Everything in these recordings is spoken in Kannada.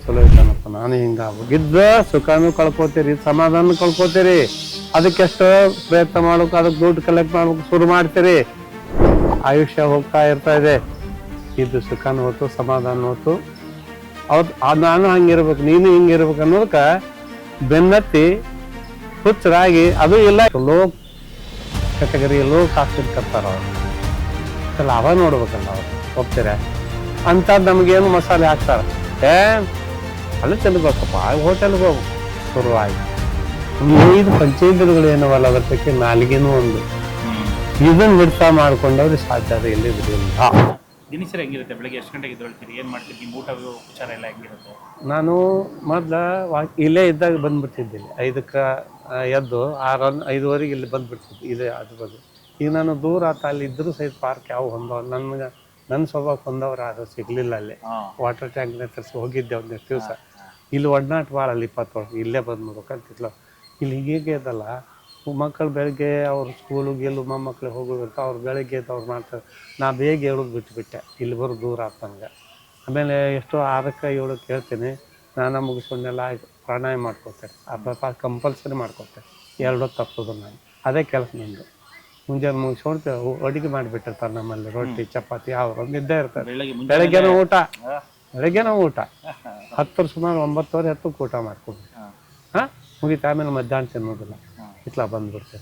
ಚಲೋ ಇದ್ದಾನಪ್ಪ, ನಾನು ಹಿಂಗಾಗಿದ್ದ ಸುಖನೂ ಕಳ್ಕೊತೀರಿ, ಸಮಾಧಾನ ಕಳ್ಕೊತೀರಿ. ಅದಕ್ಕೆಷ್ಟು ಪ್ರಯತ್ನ ಮಾಡ್ಬೇಕು, ಅದಕ್ಕೆ ದುಡ್ಡು ಕಲೆಕ್ಟ್ ಮಾಡ್ಬೇಕು ಶುರು ಮಾಡ್ತೀರಿ. ಆಯುಷ್ಯ ಹೋಗ್ತಾ ಇರ್ತಾ ಇದೆ. ಇದು ಸುಖನೂ ಹೊತ್ತು ಸಮಾಧಾನ ಹೊತ್ತು ನಾನು ಹಂಗಿರ್ಬೇಕು, ನೀನು ಹಿಂಗಿರ್ಬೇಕು ಅನ್ನೋದಕ್ಕೆ ಬೆನ್ನತ್ತಿ ಹುಚ್ಚರಾಗಿ ಅದು ಇಲ್ಲ ಲೋ ಕೆಟಗರಿ ಲೋ ಕಾಸ್ಟಿಗೆ ಕರ್ತಾರ ಅವ್ರು. ಲಾಭ ನೋಡ್ಬೇಕಲ್ಲ ಅವ್ರು, ಹೋಗ್ತೀರ ಅಂತ ನಮಗೇನು ಮಸಾಲೆ ಹಾಕ್ತಾರ. ಅಲ್ಲಿ ಚೆಲ್ಬೇಕಪ್ಪ, ಹೋಟೆಲ್ಗೆ ಹೋಗ್ಬೇಕು ಶುರುವಾಗಿ. 5 ಪಂಚೇಂದ್ರಗಳು ಏನವಲ್ಲ, ಅದ್ರ ಪೈಕಿ 4 ಒಂದು ಇದನ್ನ ಬಿಡ್ತಾ ಮಾಡ್ಕೊಂಡವ್ರಿಗೆ ಸಾಧ್ಯ ಇದೆ, ಎಲ್ಲಿ ಬಿಡಲಿಲ್ಲ. ದಿನಚರಿ ಹೆಂಗಿರುತ್ತೆ? ಬೆಳಗ್ಗೆ ಎಷ್ಟು ಗಂಟೆಗೆ ಎದ್ದೇಳ್ತೀರಿ? ಏನು ಮಾಡ್ತೀರಿ? ನಿಮ್ಮ ಊಟ ಉಪಚಾರ ಎಲ್ಲ ಹೆಂಗಿರುತ್ತೆ? ನಾನು ಮೊದ್ಲು ಇಲ್ಲೇ ಇದ್ದಾಗ ಬಂದ್ಬಿಡ್ತಿದ್ದೀನಿ. 5ಕ್ಕೆ ಎದ್ದು 5:30 ಇಲ್ಲಿ ಬಂದ್ಬಿಡ್ತಿದ್ದೆ. ಇದೇ ಅದು ಬಂದು ಈಗ ನಾನು ದೂರ ಆತ, ಅಲ್ಲಿ ಇದ್ರೂ ಸಹಿತ ಪಾರ್ಕ್ ಯಾವ ಹೊಂದವ್ ನನ್ನ ಸ್ವಭಾವ ಹೊಂದವ್ರು ಯಾರು ಸಿಗ್ಲಿಲ್ಲ. ಅಲ್ಲಿ ವಾಟರ್ ಟ್ಯಾಂಕ್ನ ತರಿಸಿ ಹೋಗಿದ್ದೆ ಒಂದಿಷ್ಟು ದಿವಸ. ಇಲ್ಲಿ ಒಡನಾಟ ಭಾಳ ಅಲ್ಲಿ 20 ವರ್ಷ ಇಲ್ಲೇ ಬಂದ್ಬಿಡ್ಬೇಕಂತಿದ್ಲು. ಇಲ್ಲಿ ಹೀಗೆ ಇದಲ್ಲ, ಮಕ್ಕಳು ಬೆಳಗ್ಗೆ ಅವ್ರು ಸ್ಕೂಲಿಗೆ ಎಲ್ಲೂ ಮೊಮ್ಮಕ್ಳಿಗೆ ಹೋಗೋದಿರ್ತ, ಅವ್ರು ಬೆಳಗ್ಗೆ ಎದ್ದು ಅವ್ರು ಮಾಡ್ತಾರೆ. ನಾ ಬೇಗ ಹೇಳೋದು ಬಿಟ್ಟುಬಿಟ್ಟೆ, ಇಲ್ಲಿ ಬರೋ ದೂರ ಆತ ನನಗೆ. ಆಮೇಲೆ ಎಷ್ಟೋ 6ಕ್ಕೆ 7ಕ್ಕೆ ಹೇಳ್ತೀನಿ. ನಾನು ಮುಗಿಸ್ಕೊಂಡೆಲ್ಲ ಆಯ್ತು, ಪ್ರಾಣಾಯಾಮ ಮಾಡ್ಕೊತೇನೆ. ಆ ಕಂಪಲ್ಸರಿ ಮಾಡ್ಕೊತೇನೆ, 2 ಹೊತ್ತು ತಪ್ಪೋದು ನಾನು. ಅದೇ ಕೆಲಸ ನಂದು. ಮುಂಜಾನೆ ಮುಗಿಸ್ಕೊಳ್ತೇವೆ, ಅಡುಗೆ ಮಾಡಿಬಿಟ್ಟಿರ್ತಾರೆ ನಮ್ಮಲ್ಲಿ, ರೊಟ್ಟಿ ಚಪಾತಿ ಅವ್ರೊಂದು ಇದ್ದೇ ಇರ್ತಾರೆ. ಬೆಳಗ್ಗೆನೂ ಊಟ 10 ಸುಮಾರು 9:30 10ಕ್ಕೆ ಊಟ ಮಾಡ್ಕೊಂಡು ಮುಗಿತು. ಆಮೇಲೆ ಮಧ್ಯಾಹ್ನ ತಿನ್ನೋದಿಲ್ಲ, ಇತ್ಲ ಬಂದ್ಬಿಡ್ತೇವೆ.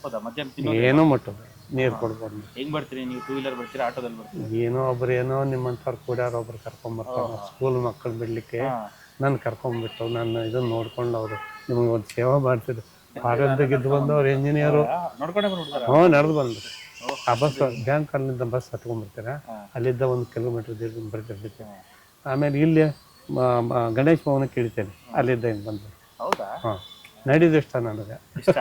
ಏನೂ ಮುಟ್ಟೋದು, ನೀರು ಕೊಡ್ಬೋದು. ಹೆಂಗ್ ಬರ್ತೀರಿ ನೀವು? 2 ವೀಲರ್ ಬರ್ತೀರಾ, ಆಟೋದಲ್ಲಿ ಬರ್ತೀರಾ? ಏನೋ ನಿಮ್ಮಂಥವ್ರು ಕೂಡ್ಯಾರ ಒಬ್ರು ಕರ್ಕೊಂಬರ್ತಾರೆ. ಸ್ಕೂಲ್ ಮಕ್ಕಳು ಬಿಡ್ಲಿಕ್ಕೆ ನಾನು ಕರ್ಕೊಂಡ್ಬಿಟ್ಟು ನಾನು ಇದನ್ನ ನೋಡ್ಕೊಂಡು ಅವರು ನಿಮ್ಗೆ ಒಂದು ಸೇವೆ ಮಾಡ್ತಿದ್ರು. ಆರೋಗ್ಯದಾಗ ಬಂದವ್ರು ಇಂಜಿನಿಯರು ನಡೆದು ಬಂದ್ರು. ಆ ಬಸ್ ಬ್ಯಾಂಕ್ ಅಲ್ಲಿಂದ ಬಸ್ ಹತ್ಕೊಂಡ್ಬರ್ತೀರ, ಅಲ್ಲಿದ್ದ 1 ಕಿಲೋಮೀಟರ್ ಬರ್ತಿರ್ತೀನಿ. ಆಮೇಲೆ ಇಲ್ಲಿ ಗಣೇಶ್ ಭವನಕ್ಕೆ ಇಳಿತೇನೆ, ಅಲ್ಲಿದ್ದ ಹಿಂಗೆ ಬಂದು. ಹಾಂ, ನಡೀದು ಇಷ್ಟ ನನಗೆ, ಇಷ್ಟ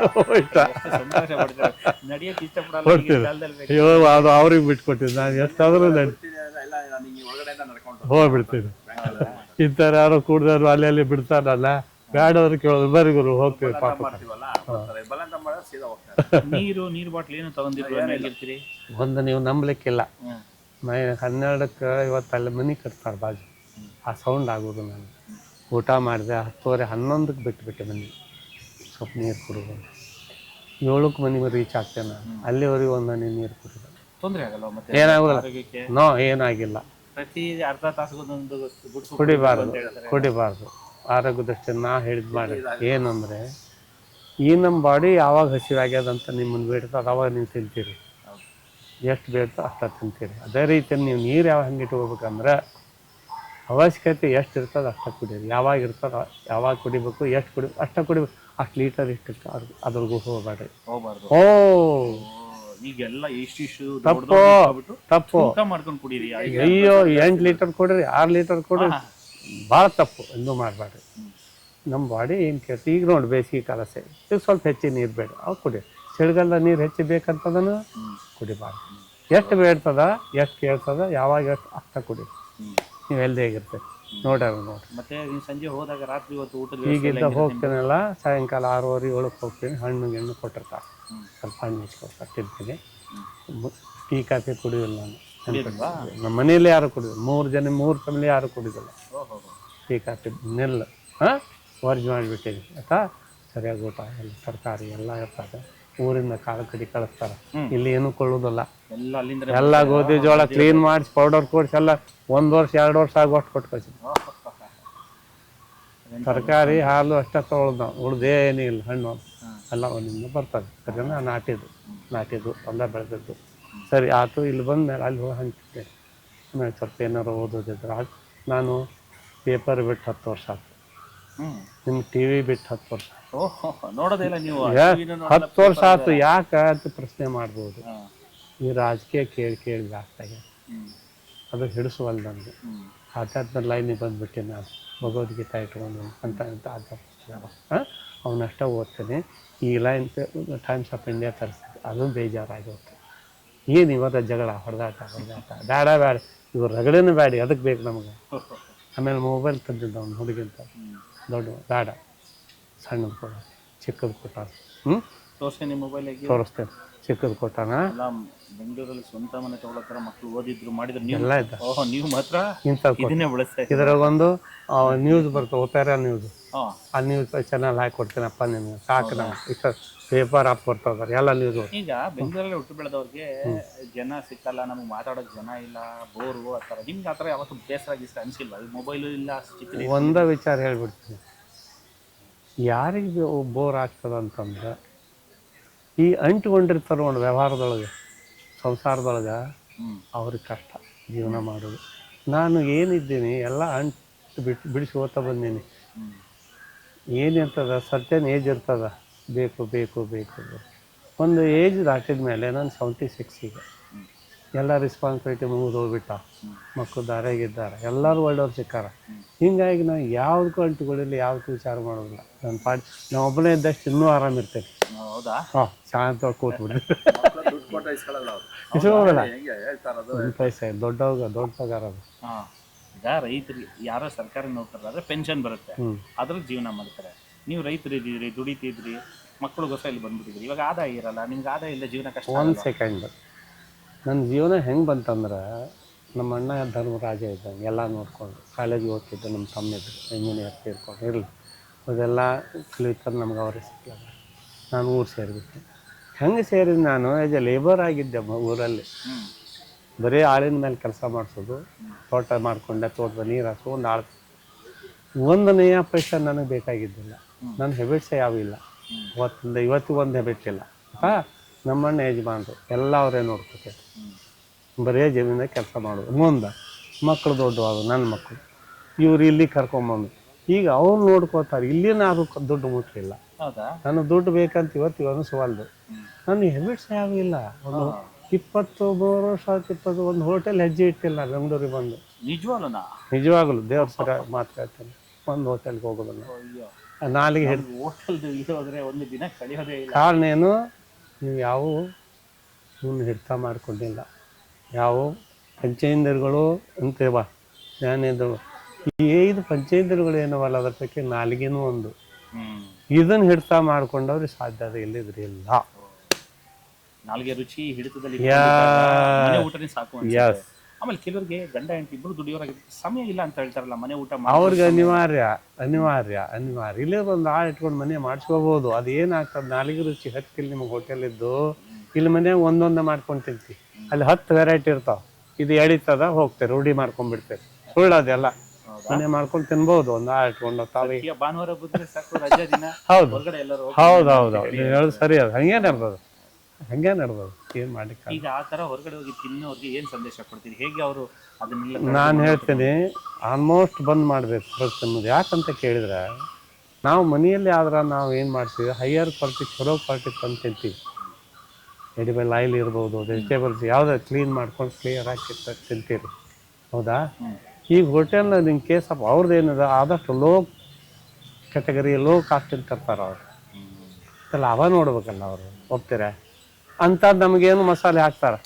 ಅಯ್ಯೋ ಅದು ಅವ್ರಿಗೆ ಬಿಟ್ಕೊಟ್ಟಿದ್ದು. ನಾನು ಎಷ್ಟಾದ್ರೂ ಹೋಗ್ಬಿಡ್ತೀನಿ. ಇಂಥವ್ರು ಯಾರೋ ಕೂಡ್ದವ್ರು ಅಲ್ಲಿ ಬಿಡ್ತಾರಲ್ಲ, ಬ್ಯಾಡವ್ರು ಕೇಳೋದು, ಬರೀ ಗುರು ಹೋಗ್ತೀವಿ ಪಾಪ. ನೀರು ಬಾಟ್ಲಿ ಏನು ತಗೊಂಡಿರ್ತೀರಿ? ಒಂದು ನೀವು ನಂಬಲಿಕ್ಕಿಲ್ಲ, 12ಕ್ಕೆ ಇವತ್ತು ಅಲ್ಲಿ ಮನೆ ಕಟ್ತಾರೆ ಬಾಜು. ಆ ಸೌಂಡ್ ಆಗೋದು. ನಾನು ಊಟ ಮಾಡಿದೆ 10:30 11ಕ್ಕೆ ಬಿಟ್ಟುಬಿಟ್ಟೆ ಮನೆ. ಸ್ವಲ್ಪ ನೀರು ಕುಡಿದು 7ಕ್ಕೆ ಮನೆಗೆ ರೀಚ್ ಆಗ್ತೇನೆ ನಾನು. ಅಲ್ಲಿವರೆಗೆ ಒಂದು ಮನೆ ನೀರು ಕುಡಿದು ತೊಂದರೆ ಆಗಲ್ಲ, ಏನಾಗೋದಿಲ್ಲ. ಏನಾಗಿಲ್ಲ. ಪ್ರತಿ ಅರ್ಧ ತಾಸಿಗೊಂದು ಕುಡಿಬಾರ್ದು. ಆರೋಗ್ಯ ದೃಷ್ಟಿ ನಾ ಹೇಳಿದ್ ಮಾಡಿ ಏನಂದ್ರೆ, ಈ ನಮ್ಮ ಬಾಡಿ ಯಾವಾಗ ಹಸಿವಾಗ್ಯದಂತ ನಿಮ್ಮನ್ನು ಬೇಡ್ತದೆ ಅವಾಗ ನೀವು ತಿಂತೀರಿ. ಎಷ್ಟು ಬೇಡ್ತೋ ಅಷ್ಟು ತಿಂತೀರಿ. ಅದೇ ರೀತಿ ನೀವು ನೀರು ಯಾವಾಗ ಹಂಗೆ ಇಟ್ಕೋಬೇಕಂದ್ರೆ, ಅವಶ್ಯಕತೆ ಎಷ್ಟು ಇರ್ತದೆ ಅಷ್ಟು ಕುಡೀರಿ. ಯಾವಾಗ ಇರ್ತದೆ ಯಾವಾಗ ಕುಡಿಬೇಕು, ಎಷ್ಟು ಕುಡಿಬೇಕು ಅಷ್ಟು ಕುಡಿಬೇಕು. ಅಷ್ಟು ಲೀಟರ್ ಇಷ್ಟು ಅದ್ರಿಗೂ ಹೋಗ್ಬೇಡ್ರಿ. ಈಗೆಲ್ಲ ತಪ್ಪು ಮಾಡ್ಕೊಂಡು ಕುಡೀರಿ. ಅಯ್ಯೋ 8 ಲೀಟರ್ ಕೊಡ್ರಿ, 6 ಲೀಟರ್ ಕೊಡ್ರಿ, ಭಾಳ ತಪ್ಪು. ಎಂದೂ ಮಾಡಬೇಡ್ರಿ. ನಮ್ಮ ಬಾಡಿ ಏನು ಕೇಳ್ತೀವಿ. ಈಗ ನೋಡಿ ಬೇಸಿಗೆ ಕಾಲ ಈಗ ಸ್ವಲ್ಪ ಹೆಚ್ಚಿಗೆ ನೀರು ಬೇಡ, ಅವು ಕುಡಿ. ಚಳಿಗಾಲದ ನೀರು ಹೆಚ್ಚು ಬೇಕಂತದನ್ನು ಕುಡಿಬಾರ್ದು. ಎಷ್ಟು ಬೇಡ್ತದ, ಎಷ್ಟು ಕೇಳ್ತದ, ಯಾವಾಗ ಎಷ್ಟು ಅಷ್ಟ ಕುಡಿ. ನೀವು ಎಲ್ಲಿ ಹೇಗಿರ್ತೀರಿ ನೋಡ್ರಿ. ಮತ್ತೆ ಸಂಜೆ ಹೋದಾಗ ರಾತ್ರಿ ಹೊತ್ತು ಊಟದ ಈಗಿದ್ದ ಹೋಗ್ತೀನಲ್ಲ, ಸಾಯಂಕಾಲ 6:30 7ಕ್ಕೆ ಹೋಗ್ತೀನಿ. ಹಣ್ಣು ಗಿಣ್ಣು ಕೊಟ್ಟಿರ್ತಾರೆ, ಸ್ವಲ್ಪ ಹಣ್ಣು ಇಸ್ಕೊಡ್ತಾರೆ, ತಿಂತೀನಿ. ಟೀ ಕಾಫಿ ಕುಡಿಯೋದಿಲ್ಲ ನಾನು. ನಮ್ಮ ಮನೇಲಿ ಯಾರು ಕುಡಿಯೋದು, 3 ಫ್ಯಾಮಿಲಿ ಯಾರು ಕುಡಿಯೋದಿಲ್ಲ. ಟೀ ಕಾಫಿ ನೆಲ್ಲು ವರ್ಜ್ ಮಾಡಿಬಿಟ್ಟಿವಿ ಆಯ್ತಾ. ಸರಿಯಾಗಿ ಊಟ ಎಲ್ಲ ತರಕಾರಿ ಎಲ್ಲ ಇರ್ತದೆ. ಊರಿಂದ ಕಾಳು ಕಡಿ ಕಳಿಸ್ತಾರೆ. ಇಲ್ಲಿ ಏನೂ ಕೊಳ್ಳೋದಿಲ್ಲ. ಎಲ್ಲ ಗೋಧಿ ಜೋಳ ಕ್ಲೀನ್ ಮಾಡಿಸಿ ಪೌಡರ್ ಕೊಡಿಸಿ ಎಲ್ಲ 1 ವರ್ಷ 2 ವರ್ಷ ಆಗುವಷ್ಟು ಕೊಟ್ಟು ಕಳಿಸಿ. ತರಕಾರಿ ಹಾಲು ಅಷ್ಟೇ ತೊಗೊಳೋದು ನಾವು, ಉಳ್ದೇನೇ ಇಲ್ಲ. ಹಣ್ಣು ಎಲ್ಲ ಒಂದಿಂದ ಬರ್ತದೆ. ಸರಿನಾ? ನಾಟಿದ್ದು ಎಲ್ಲ ಬೆಳೆದಿದ್ದು. ಸರಿ ಆಯ್ತು. ಇಲ್ಲಿ ಬಂದಮೇಲೆ ಅಲ್ಲಿ ಹೋಗಿ ಹಂಚಿದ್ದೆ. ಆಮೇಲೆ ಸ್ವಲ್ಪ ಏನಾರು ಓದೋದಿದ್ರೆ ನಾನು ಪೇಪರ್ ಬಿಟ್ಟು 10 ವರ್ಷ ಆಯ್ತು. ನಿಮ್ಮ ಟಿವಿ ಬಿಟ್ಟು 10 ವರ್ಷ ನೋಡೋದಿಲ್ಲ ನೀವು. 10 ವರ್ಷ ಆಯ್ತು. ಯಾಕೆ ಅಂತ ಪ್ರಶ್ನೆ ಮಾಡ್ಬೋದು. ಈ ರಾಜಕೀಯ ಕೇಳಿ ಜಾಸ್ತಿ ಅದು ಹಿಡಿಸುವಲ್ಲ ನನಗೆ. ಆಧ್ಯಾತ್ಮ ಲೈನಿಗೆ ಬಂದುಬಿಟ್ಟೆ ನಾನು. ಭಗವದ್ಗೀತಾ ಇಟ್ಕೊಂಡು ಅಂತ ಆಧ್ಯಾತ್ಮ ಅವನಷ್ಟೇ ಓದ್ತೇನೆ. ಈ ಲೈನ್ ಟೈಮ್ಸ್ ಆಫ್ ಇಂಡಿಯಾ ತರಿಸ್ತೀನಿ, ಅದು ಬೇಜಾರಾಗಿ ಹೋಗ್ತದೆ. ಏನು ಇವತ್ತು ಜಗಳ ಹೊಡೆದಾಟ ಬೇಡ. ಇವ್ರು ರಗಡೇನೂ ಬೇಡ, ಅದಕ್ಕೆ ಬೇಕು ನಮಗೆ. ಆಮೇಲೆ ಮೊಬೈಲ್ ತಂದಿದ್ದ ಅವ್ನು ಹುಡುಗಿಂತ ದೊಡ್ಡ ಬೇಡ, ಸಣ್ಣದು ಕೊಡ, ಚಿಕ್ಕದು ಕೊಟ್ಟ. ತೋರಿಸಿ ನಿಮ್ಮ ಮೊಬೈಲಿಗೆ ತೋರಿಸ್ತೇನೆ. ಚಿಕ್ಕದು ಕೊಟ್ಟಾನ ಎಲ್ಲ ಬೆಂಗಳೂರಲ್ಲಿ ಸ್ವಂತ ಮನೆ ತಗೊಳತ್ತಾರ ಮಕ್ಕಳು ಓದಿದ್ರು ಮಾಡಿದ್ರು ನೀವು ಎಲ್ಲ ಇದ್ದ ನೀವು ಮಾತ್ರ ಇಂಥದ್ದು ಇದನ್ನೇ ಬಳಸ್ತಾ ಇದ್ದೀರಾ. ಇದ್ರಾಗ ಒಂದು ನ್ಯೂಸ್ ಬರ್ತವೆ, ಒಪೇರಾ ನ್ಯೂಸ್. ಹಾಂ ಆ ನ್ಯೂಸ್ ಚಾನಲ್ ಹಾಕಿ ಕೊಡ್ತೇನಪ್ಪ ನಿಮ್ಗೆ ಸಾಕು. ನಾವು ಇಷ್ಟ ಪೇಪರ್ ಹಾಕಿ ಬರ್ತಾವ್ರೆ ಎಲ್ಲ ನ್ಯೂಸ್. ಈಗ ಬೆಂಗಳೂರಲ್ಲಿ ಹುಟ್ಟು ಬೆಳೆದವ್ರಿಗೆ ಜನ ಸಿಕ್ಕಲ್ಲ, ನಮಗೆ ಮಾತಾಡೋಕೆ ಜನ ಇಲ್ಲ, ಬೋರು ಆ ಥರ. ನಿಮ್ಗೆ ಆ ಥರ ಯಾವತ್ತು ಬೇಸರ ಗೀಸರ ಅನಿಸಿಲ್ವಾ? ಈ ಮೊಬೈಲು ಇಲ್ಲ, ಚಿಕ್ಕ ಒಂದ ವಿಚಾರ ಹೇಳ್ಬಿಡ್ತೀನಿ, ಯಾರಿಗೆ ಬೋರ್ ಆಗ್ತದ ಅಂತಂದ್ರೆ ಈ ಅಂಟುಕೊಂಡಿರ್ತಾರ ಒಂದು ವ್ಯವಹಾರದೊಳಗೆ, ಸಂಸಾರದೊಳಗೆ, ಅವ್ರಿಗೆ ಕಷ್ಟ ಜೀವನ ಮಾಡೋದು. ನಾನು ಏನಿದ್ದೀನಿ ಎಲ್ಲ ಅಂಟು ಬಿಡಿಸಿ ಓದ್ತಾ ಬಂದೀನಿ. ಏನಿರ್ತದ ಸರ್ಟನ್ ಏಜ್ ಇರ್ತದ, ಬೇಕು ಬೇಕು ಬೇಕು. ಒಂದು ಏಜ್ ದಾಟಿದ ಮೇಲೆ ನಾನು 76 ಈಗ. ಎಲ್ಲ ರೆಸ್ಪಾನ್ಸಿಬಿಲಿಟಿ ಮುಗಿದು ಹೋಗ್ಬಿಟ್ಟ, ಮಕ್ಕಳು ದಾರ್ಯಾಗಿದ್ದಾರೆ, ಎಲ್ಲರೂ ಒಳ್ಳೆಯವ್ರು ಸಿಕ್ಕಾರ. ಹೀಗಾಗಿ ನಾವು ಯಾವುದಕ್ಕೂ ಅಂಟುಗಳಿಲ್ಲ, ಯಾವುದಕ್ಕೂ ವಿಚಾರ ಮಾಡೋದಿಲ್ಲ. ನನ್ನ ಪಾಡಿ ನಾವು ಒಬ್ಬನೇ ಇದ್ದಷ್ಟು ಇನ್ನೂ ಆರಾಮಿರ್ತೇನೆ. ಹೌದಾ? ಹಾಂ, ಶಾಂತವಾಗಿ ಕೂತ್ಬಿಡ್ರಿ. ಇಸ್ಕೋಲ್ಲ ಪೈಸೆ ದೊಡ್ಡ ಪಗಾರ ಅದು. ಹಾಂ, ಈಗ ರೈತರಿಗೆ ಯಾರೋ ಸರ್ಕಾರಿ ನೌಕರರಾದ್ರೆ ಪೆನ್ಷನ್ ಬರುತ್ತೆ, ಅದ್ರಲ್ಲಿ ಜೀವನ ಮಾಡ್ತಾರೆ. ನೀವು ರೈತರು ಇದ್ದೀರಿ, ದುಡಿತಿದ್ರಿ, ಮಕ್ಕಳಿಗೋಸ್ಕರ ಇಲ್ಲಿ ಬಂದ್ಬಿಟ್ಟಿದ್ರಿ. ಇವಾಗ ಆದಾಯ ಇರಲ್ಲ, ನಿಮ್ಗೆ ಆದಾಯ ಇಲ್ಲ, ಜೀವನ ಕಷ್ಟ. ಒಂದು ಸೆಕೆಂಡ್, ನನ್ನ ಜೀವನ ಹೆಂಗೆ ಬಂತಂದ್ರೆ, ನಮ್ಮ ಅಣ್ಣ ಧರ್ಮರಾಜ ಇದ್ದಂಗೆ ಎಲ್ಲ ನೋಡ್ಕೊಂಡು ಕಾಲೇಜಿಗೆ ಓದ್ತಿದ್ದೆ. ನಮ್ಮ ತಮ್ಮಿದ್ರು ಇಂಜಿನಿಯರ್ ಸೇರ್ಕೊಂಡು ಇರಲಿ, ಅದೆಲ್ಲ ಕಲಿತಾರೆ. ನಮ್ಗೆ ಅವರೇ ಸಿಕ್ಕಲ್ಲ. ನಾನು ಊರು ಸೇರಿಬಿಟ್ಟೆ. ಹೆಂಗೆ ಸೇರಿದ ನಾನು ಆ್ಯಸ್ ಎ ಲೇಬರ್ ಆಗಿದ್ದೆ ಊರಲ್ಲಿ. ಬರೀ ಆಳಿನ ಮೇಲೆ ಕೆಲಸ ಮಾಡಿಸೋದು, ತೋಟ ಮಾಡಿಕೊಂಡೆ, ತೋಟದ ನೀರು ಹಾಕಿ ಒಂದು ನಯ ಪೈಸೆ ನನಗೆ ಬೇಕಾಗಿದ್ದಿಲ್ಲ. ನನ್ನ ಹೆಬಿಟ್ಸೇ ಯಾವ ಇಲ್ಲ, ಇವತ್ತಿಗೂ ಒಂದು ಹೆಬಿಟ್ ಇಲ್ಲ. ನಮ್ಮಣ್ಣ ಯಜಮಾನ್ರು ಎಲ್ಲ ಅವರೇ ನೋಡ್ಕೊತಾರೆ. ಬರೀ ಜಮೀನಾಗ ಕೆಲಸ ಮಾಡೋದು. ಮುಂದೆ ಮಕ್ಕಳು ದೊಡ್ಡವಾದ ನನ್ನ ಮಕ್ಕಳು, ಇವ್ರು ಇಲ್ಲಿ ಕರ್ಕೊಂಬಂದು ಈಗ ಅವ್ರು ನೋಡ್ಕೋತಾರೆ. ಇಲ್ಲಿನಾದ್ರು ದುಡ್ಡು ಮುಟ್ಲಿಲ್ಲ. ನನಗೆ ದುಡ್ಡು ಬೇಕಂತ ಇವತ್ತು ಅನಿಸವಲ್ದು. ನನ್ನ ಹೆಬಿಟ್ಸ್ ಯಾವ ಇಲ್ಲ. ಒಂದು 23 ವರ್ಷ ಆಯ್ತು, ಒಂದು ಹೋಟೆಲ್ ಹೆಜ್ಜೆ ಇಟ್ಟಿಲ್ಲ ಬೆಂಗಳೂರಿಗೆ ಬಂದು. ನಿಜವಾಗಲು ದೇವ್ರ ಸರ ಮಾತಾಡ್ತೇನೆ, ಒಂದು ಹೋಟೆಲ್ಗೆ ಹೋಗೋದಲ್ಲ. ನಾಲಿಗೆ ಒಂದು ದಿನ ಕಳೆಯೋದೇ ಇಲ್ಲ. ಕಾರಣ ಏನು, ನೀವು ಯಾವ ಹಿಡ್ತಾ ಮಾಡ್ಕೊಂಡಿಲ್ಲ. ಯಾವ ಪಂಚೇಂದ್ರಗಳು ಅಂತೇವ ಜ್ಞಾನೇಂದ್ರ, ಈ 5 ಪಂಚೇಂದ್ರಗಳು ಏನವಲ್ಲ, ಅದ್ರ ಪೈಕಿ ನಾಲಿಗೆನೂ ಒಂದು. ಇದನ್ನು ಹಿಡ್ತಾ ಮಾಡ್ಕೊಂಡವ್ರಿಗೆ ಸಾಧ್ಯತೆ ಇಲ್ಲಿದ್ರೆ ಇಲ್ಲ. ನಾಲ್ಗೆ ರುಚಿ ಹಿಡಿತದಲ್ಲಿ ಊಟನೇ ಸಾಕು. ಆಮೇಲೆ ಕೆಲವರಿಗೆ ಗಂಡ ಹೆಂಡತಿ ಇಬ್ಬರು ದುಡಿಯೋರಾಗಿ ಸಮಯ ಇಲ್ಲ ಅಂತ ಹೇಳ್ತಾರಲ್ಲ, ಮನೆ ಊಟ ಅವ್ರಿಗೆ ಅನಿವಾರ್ಯ. ಇಲ್ಲೇ ಒಂದು ಆಳು ಇಟ್ಕೊಂಡು ಮನೆ ಮಾಡಿಸ್ಕೋಬಹುದು. ಅದು ಏನಾಗ್ತದೆ, ನಾಲಿಗೆ ರುಚಿ ಹತ್ತಿಲ್ಲ ನಿಮ್ಗೆ ಹೋಟೆಲ್ ಇದ್ದು. ಇಲ್ಲಿ ಮನ್ಯಾಗ ಒಂದೊಂದು ಮಾಡ್ಕೊಂಡು ತಿಂತೀವಿ, ಅಲ್ಲಿ 10 ವೆರೈಟಿ ಇರ್ತಾವ. ಇದು ಎಳಿತದ ಹೋಗ್ತಾರೆ, ರೂಢಿ ಮಾಡ್ಕೊಂಡ್ಬಿಡ್ತಾರೆ. ಸುಳ್ಳೋದೆಲ್ಲ ಮನೆ ಮಾಡ್ಕೊಂಡು ತಿನ್ಬಹುದು. ಒಂದು ಆಳು ಇಟ್ಕೊಂಡು ತಾವೇ ಭಾನುವಾರ ಬುದ್ಧಿ ಸಾಕು, ರಜಾ ದಿನ. ಹೌದು ನೀವು ಹೇಳೋದು ಸರಿ. ಅದು ಹಂಗೆ ನಡ್ಬೋದು. ಏನು ಮಾಡ್ಲಿಕ್ಕೆ ಈಗ ಆ ಥರ ಹೊರಗಡೆ ಹೋಗಿ ತಿನ್ನೋರಿಗೆ ಏನು ಸಂದೇಶ ಕೊಡ್ತೀರಿ? ಹೇಗೆ ಅವರು ಅದನ್ನೆಲ್ಲ? ನಾನು ಹೇಳ್ತೀನಿ, ಆಲ್ಮೋಸ್ಟ್ ಬಂದ್ ಮಾಡ್ಬೇಕು ಹೊರಗೆ ತಿನ್ನೋದು. ಯಾಕಂತ ಕೇಳಿದ್ರೆ, ನಾವು ಮನೆಯಲ್ಲಿ ಆದ್ರೆ ನಾವು ಏನು ಮಾಡ್ತೀವಿ, ಹೈಯರ್ ಕ್ವಾಲಿಟಿ, ಚಲೋ ಕ್ವಾಲಿಟಿ ತಂದು ತಿಂತೀವಿ. ಎಡಿಬಲ್ ಆಯಿಲ್ ಇರ್ಬೋದು, ವೆಜಿಟೇಬಲ್ಸ್ ಯಾವುದೇ ಕ್ಲೀನ್ ಮಾಡ್ಕೊಂಡು ಕ್ಲಿಯರ್ ಹಾಕಿ ತಿಂತೀರಿ. ಹೌದಾ? ಈಗ ಹೋಟೆಲ್ನ ಇನ್ ಕೇಸ್ ಆಫ್ ಅವ್ರದ್ದು ಏನಿದೆ, ಆದಷ್ಟು ಲೋ ಕ್ಯಾಟಗರಿ, ಲೋ ಕಾಸ್ಟ್ ತರ್ತಾರೆ ಅವರು. ಲಾಭ ನೋಡ್ಬೇಕಲ್ಲ ಅವರು. ಹೋಗ್ತೀರಾ ಅಂಥದ್ದು ನಮಗೇನು ಮಸಾಲೆ ಹಾಕ್ತಾರೆ,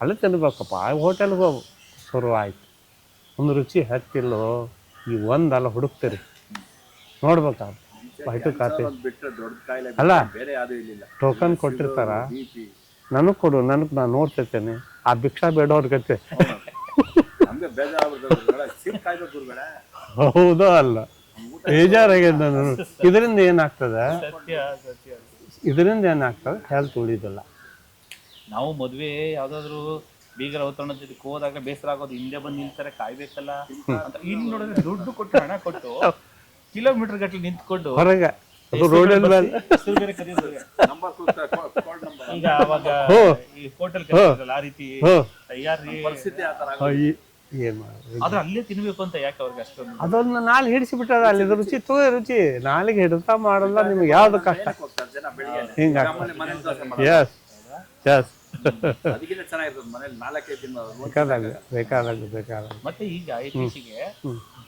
ಅಲ್ಲಿ ತಿನ್ಬೇಕಪ್ಪ. ಹೋಟೆಲ್ಗೆ ಹೋಗು, ಶುರು ಆಯ್ತು. ಒಂದು ರುಚಿ ಹತ್ತಿಲ್ಲೋ, ಈ ಒಂದಲ್ಲ ಹುಡುಕ್ತೀರಿ, ನೋಡ್ಬೇಕಾದ್ರೆ ವೈಟು ಕಾಫಿ ಅಲ್ಲ, ಟೋಕನ್ ಕೊಟ್ಟಿರ್ತಾರ. ನನಗೆ ಕೊಡು, ನಾನು ನೋಡ್ತಿರ್ತೇನೆ. ಆ ಭಿಕ್ಷಾ ಬೇಡವ್ರ ಗತೆ ಹೌದೋ ಅಲ್ಲ, ಬೇಜಾರಾಗ್ಯದ ನಾನು. ಇದರಿಂದ ಏನಾಗ್ತದೆ, ಹೆಲ್ತ್ ಉಳಿದಿಲ್ಲ. ನಾವು ಮದುವೆ ಯಾವ್ದಾದ್ರು ಬೀಗರ ಔತಣದ ಜೊತೆ ಹೋದಾಗ ಬೇಸರ ಆಗೋದು, ಹಿಂದೆ ಬಂದು ನಿಲ್ತಾರೆ, ಕಾಯ್ಬೇಕಲ್ಲ ಅಂತ. ಇಲ್ಲಿ ನೋಡಿದ್ರೆ ದುಡ್ಡು ಕೊಟ್ಟು, ಹಣ ಕೊಟ್ಟು, ಕಿಲೋಮೀಟರ್ ಗಟ್ಟಲೆ ನಿಂತ್ಕೊಂಡು ಹೊರಗೆ ಈಗ ಅವಾಗ ಈ ಹೋಟೆಲ್ ಆ ರೀತಿ ಆದ್ರೆ ಅಲ್ಲೇ ತಿನ್ಬೇಕು ಅಂತ ಯಾಕೆ ಅವ್ರಿಗೆ ಅಷ್ಟೊಂದು? ಅದೊಂದು ನಾಲ್ಗೆ ಹಿಡಿಸಿಬಿಟ್ಟದ. ಅಲ್ಲಿ ರುಚಿ ರುಚಿ ನಾಲಿಗೆ ಹಿಡಿತಾ ಮಾಡಲ್ಲ. ನಿಮ್ಗೆ ಯಾವ್ದು ಕಷ್ಟ ಹಿಂಗ ಬೇಕಾದಾಗ ಮತ್ತೆ ಈಗ ಇತ್ತೀಚೆಗೆ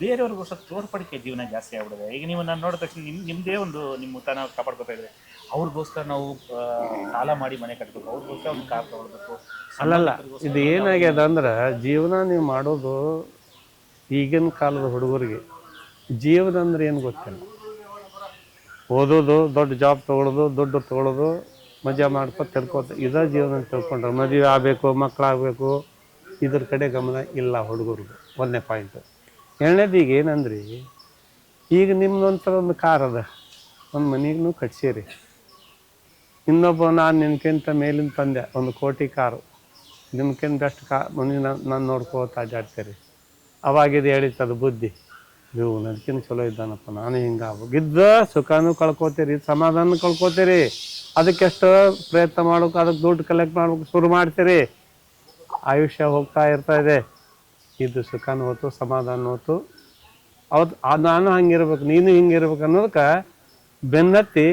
ಬೇರೆಯವ್ರಿಗೋಸ್ಕರ ತೋರ್ಪಡಿಕೆ ಜೀವನ ಜಾಸ್ತಿ ಆಗ್ಬಿಡಿದೆ. ಈಗ ನೀವು ನಾನು ನೋಡಿದ ತಕ್ಷಣ ನಿಮ್ದೇ ಒಂದು ನಿಮ್ಮ ಊಟನ ಕಾಪಾಡ್ಕೊತಾ ಇದ್ರೆ, ಅವ್ರಿಗೋಸ್ಕರ ನಾವು ಸಾಲ ಮಾಡಿ ಮನೆ ಕಟ್ಟಬೇಕು, ಅವ್ರಿಗೋಸ್ಕರ ಒಂದು ಕಾರ್ ತಗೊಳ್ಬೇಕು. ಅಲ್ಲಲ್ಲ, ಇದು ಏನಾಗ್ಯದ ಅಂದ್ರೆ, ಜೀವನ ನೀವು ಮಾಡೋದು ಈಗಿನ ಕಾಲದ ಹುಡುಗರಿಗೆ ಜೀವನ ಅಂದ್ರೆ ಏನು ಗೊತ್ತಿಲ್ಲ. ಓದೋದು, ದೊಡ್ಡ ಜಾಬ್ ತೊಗೊಳೋದು, ದುಡ್ಡು ತೊಗೊಳೋದು, ಮಜಾ ಮಾಡ್ಕೊ ತಿಳ್ಕೊತ ಇದೇ ಜೀವನ ಅಂತ ತಿಳ್ಕೊಂಡ್ರೆ ಮದುವೆ ಆಗಬೇಕು, ಮಕ್ಕಳಾಗಬೇಕು, ಇದ್ರ ಕಡೆ ಗಮನ ಇಲ್ಲ ಹುಡುಗರಿಗೆ. ಒಂದನೇ ಪಾಯಿಂಟು. ಎರಡನೇದು ಈಗ ಏನಂದ್ರಿ, ಈಗ ನಿಮ್ದೊಂಥರ ಒಂದು ಕಾರ್ ಅದ, ಒಂದು ಮನೆಗೂ ಕಟ್ಸೀರಿ. ಇನ್ನೊಬ್ಬ ನಾನು ನಿನ್ಕಿಂತ ಮೇಲಿನ ತಂದೆ, 1 ಕೋಟಿ ಕಾರು, ನಿಮ್ಕಿಂತ ಬೆಸ್ಟ್ ಮನೆ ನಾನು ನೋಡ್ಕೋತ ಅಡ್ಡಾಡ್ತೀರಿ. ಅವಾಗಿದು ಹೇಳಿತ್ತದು ಬುದ್ಧಿ, ಇವು ನನ್ಕಿಂತ ಚಲೋ ಇದ್ದಾನಪ್ಪ, ನಾನು ಹಿಂಗೆ ಆಗ್ಬೇಕಿದ್ದ ಸುಖನೂ ಕಳ್ಕೊತೀರಿ, ಸಮಾಧಾನ ಕಳ್ಕೊತೀರಿ. ಅದಕ್ಕೆಷ್ಟು ಪ್ರಯತ್ನ ಮಾಡೋಕೆ, ಅದಕ್ಕೆ ದುಡ್ಡು ಕಲೆಕ್ಟ್ ಮಾಡ್ಬೇಕು ಶುರು ಮಾಡ್ತೀರಿ. ಆಯುಷ್ಯ ಹೋಗ್ತಾ ಇರ್ತಾ ಇದೆ. ಇದು ಸುಖನೂ ಹೋತು, ಸಮಾಧಾನ ಹೋತು. ಅವತ್ತು ನಾನು ಹಂಗಿರ್ಬೇಕು, ನೀನು ಹಿಂಗಿರ್ಬೇಕು ಅನ್ನೋದಕ್ಕೆ ಬೆನ್ನತ್ತಿ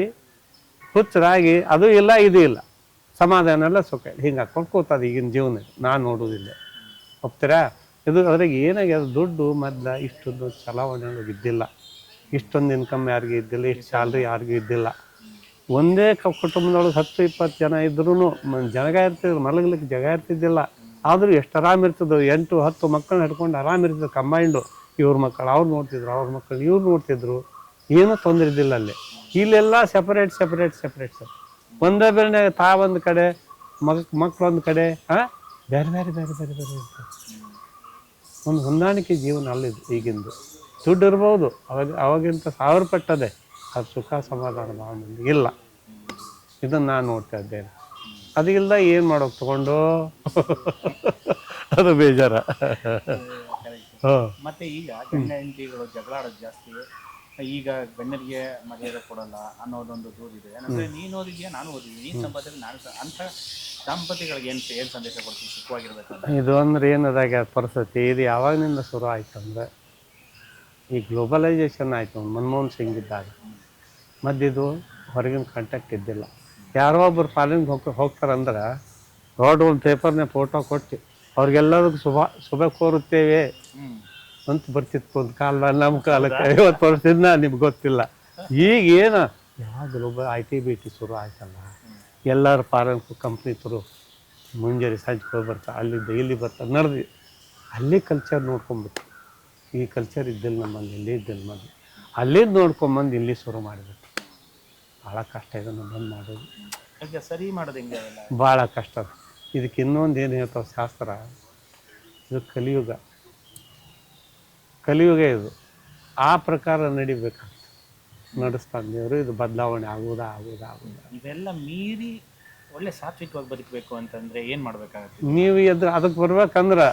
ಹುಚ್ಚರಾಗಿ ಅದು ಇಲ್ಲ ಇದು ಇಲ್ಲ, ಸಮಾಧಾನ ಎಲ್ಲ ಸುಖ ಹಿಂಗೆ ಹಾಕೊಂಡು ಕೂತದ ಈಗಿನ ಜೀವನ. ನಾನು ನೋಡೋದಿಲ್ಲ, ಒಪ್ತೀರಾ? ಇದು ಅದ್ರಾಗ ಏನಾಗ್ಯದ, ದುಡ್ಡು ಮೊದಲ ಇಷ್ಟೊಂದು ಚಲಾವಣೆ ಇದ್ದಿಲ್ಲ, ಇಷ್ಟೊಂದು ಇನ್ಕಮ್ ಯಾರಿಗೂ ಇದ್ದಿಲ್ಲ, ಇಷ್ಟು ಸ್ಯಾಲ್ರಿ ಯಾರಿಗೂ ಇದ್ದಿಲ್ಲ. ಒಂದೇ ಕುಟುಂಬದೊಳಗೆ 10-20 ಜನ ಇದ್ರೂ ಜಾಗ ಇರ್ತಿದ್ರು, ಮಲಗಲಿಕ್ಕೆ ಜಾಗ ಇರ್ತಿದ್ದಿಲ್ಲ. ಆದರೂ ಎಷ್ಟು ಆರಾಮ ಇರ್ತದೆ, 8-10 ಮಕ್ಕಳನ್ನ ಹಿಡ್ಕೊಂಡು ಆರಾಮ ಇರ್ತದೆ ಕಂಬೈಂಡು. ಇವ್ರ ಮಕ್ಕಳು ಅವ್ರು ನೋಡ್ತಿದ್ರು, ಅವ್ರ ಮಕ್ಕಳು ಇವ್ರು ನೋಡ್ತಿದ್ರು, ಏನೂ ತೊಂದರೆ ಇದ್ದಿಲ್ಲ ಅಲ್ಲಿ. ಇಲ್ಲೆಲ್ಲ ಸೆಪರೇಟ್. ಒಂದೇ ಬೆಳೆನಾಗ ಒಂದು ಕಡೆ, ಮಕ್ಕಳೊಂದು ಕಡೆ, ಬೇರೆ ಇರ್ತದೆ. ಒಂದು ಹೊಂದಾಣಿಕೆ ಜೀವನ ಅಲ್ಲಿದ್ದು ಈಗಿಂದು. ದುಡ್ಡು ಇರ್ಬೋದು, ಅವಾಗಿಂತ 1000 ಪಟ್ಟದೆ, ಅದು ಸುಖ ಸಮಾಧಾನ ಭಾವನೆ ಇಲ್ಲ. ಇದನ್ನು ನಾನು ನೋಡ್ತಾ ಇದ್ದೇನೆ. ಅದಿಲ್ಲ ಏನು ಮಾಡೋಕೆ ತಗೊಂಡು ಅದು ಬೇಜಾರ. ಮತ್ತೆ ಈಗ ಗಂಡ ಹೆಂಡತಿಗಳು ಜಗಳಾಡೋದು ಜಾಸ್ತಿ. ಈಗ ಗಂಡನಿಗೆ ಮರ್ಯಾದೆ ಕೊಡಲ್ಲ ಅನ್ನೋದೊಂದು ದೂರಿದೆ. ಏನಂದ್ರೆ ನೀನು ಓದಿದ್ಯಾ, ನಾನು ಓದಿದ್ದೀನಿ, ನೀನು ಸಂಪಾದನೆ ನಾನು ಅಂತ ದಾಂಪತಿಗಳಿಗೆ ಏನು ಸಂದೇಶ ಕೊಡ್ತೀನಿ ಸುಖವಾಗಿರ್ಬೇಕಂತ? ಇದು ಅಂದ್ರೆ ಏನದಾಗ ಪರಿಸ್ಥಿತಿ ಇದು ಯಾವಾಗಿನಿಂದ ಶುರು ಆಯ್ತಂದ್ರೆ, ಈ ಗ್ಲೋಬಲೈಸೇಷನ್ ಆಯಿತು ಮನಮೋಹನ್ ಸಿಂಗ್ ಇದ್ದಾಗ. ಮದ್ದಿದು ಹೊರಗಿನ ಕಾಂಟ್ಯಾಕ್ಟ್ ಇದ್ದಿಲ್ಲ. ಯಾರೋ ಒಬ್ಬರು ಫಾರಿನ್ಗೆ ಹೋಗ್ತಾರಂದ್ರೆ ರೋಡ್ ಒಂದು ಪೇಪರ್ನೇ ಫೋಟೋ ಕೊಟ್ಟು ಅವ್ರಿಗೆಲ್ಲದಕ್ಕೂ ಶುಭ ಕೋರುತ್ತೇವೆ ಅಂತ ಬರ್ತಿತ್ತು ಒಂದು ಕಾಲ. ನಮ್ಮ ಕಾಲಕ್ಕೆ 50 ವರ್ಷದಿಂದ ನಿಮ್ಗೆ ಗೊತ್ತಿಲ್ಲ. ಈಗ ಏನು ಯಾವ ಗ್ಲೋಬಲ್ IT-BT ಶುರು ಆಯ್ತಲ್ಲ, ಎಲ್ಲರೂ ಫಾರಿನ್ ಕಂಪ್ನಿ ಥರು ಮುಂಜಾನೆ ಸಂಜೆ ಹೋಗಿ ಬರ್ತಾರೆ, ಅಲ್ಲಿಂದ ಇಲ್ಲಿ ಬರ್ತಾರೆ, ನಡೆದು ಅಲ್ಲಿ ಕಲ್ಚರ್ ನೋಡ್ಕೊಂಬಿಟ್ಟು. ಈ ಕಲ್ಚರ್ ಇದ್ದಿಲ್ಲ ನಮ್ಮಲ್ಲಿ, ಇಲ್ಲಿ ಇದ್ದಿಲ್ಲ ಮೊದಲು. ಅಲ್ಲಿಂದ ನೋಡ್ಕೊಂಬಂದು ಇಲ್ಲಿ ಶುರು ಮಾಡಿಬಿಟ್ಟು. ಭಾಳ ಕಷ್ಟ ಇದನ್ನು ಬಂದು ಮಾಡೋದು, ಸರಿ ಮಾಡೋದು ಹೆಂಗೆ? ಭಾಳ ಕಷ್ಟ. ಇದಕ್ಕೆ ಇನ್ನೊಂದು ಏನು ಹೇಳ್ತಾವೆ ಶಾಸ್ತ್ರ, ಇದು ಕಲಿಯುಗ ಇದು. ಆ ಪ್ರಕಾರ ನಡಿಬೇಕಂತ ನಡೆಸ್ತಾನೆ ದೇವರು. ಇದು ಬದಲಾವಣೆ ಆಗೋದಾ. ಇವೆಲ್ಲ ಮೀರಿ ಒಳ್ಳೆ ಸಾತ್ವಿಕವಾಗಿ ಬದುಕಬೇಕು ಅಂತಂದ್ರೆ ಏನು ಮಾಡಬೇಕಾಗುತ್ತೆ? ನೀವು ಅದಕ್ಕೆ ಬರ್ಬೇಕಂದ್ರೆ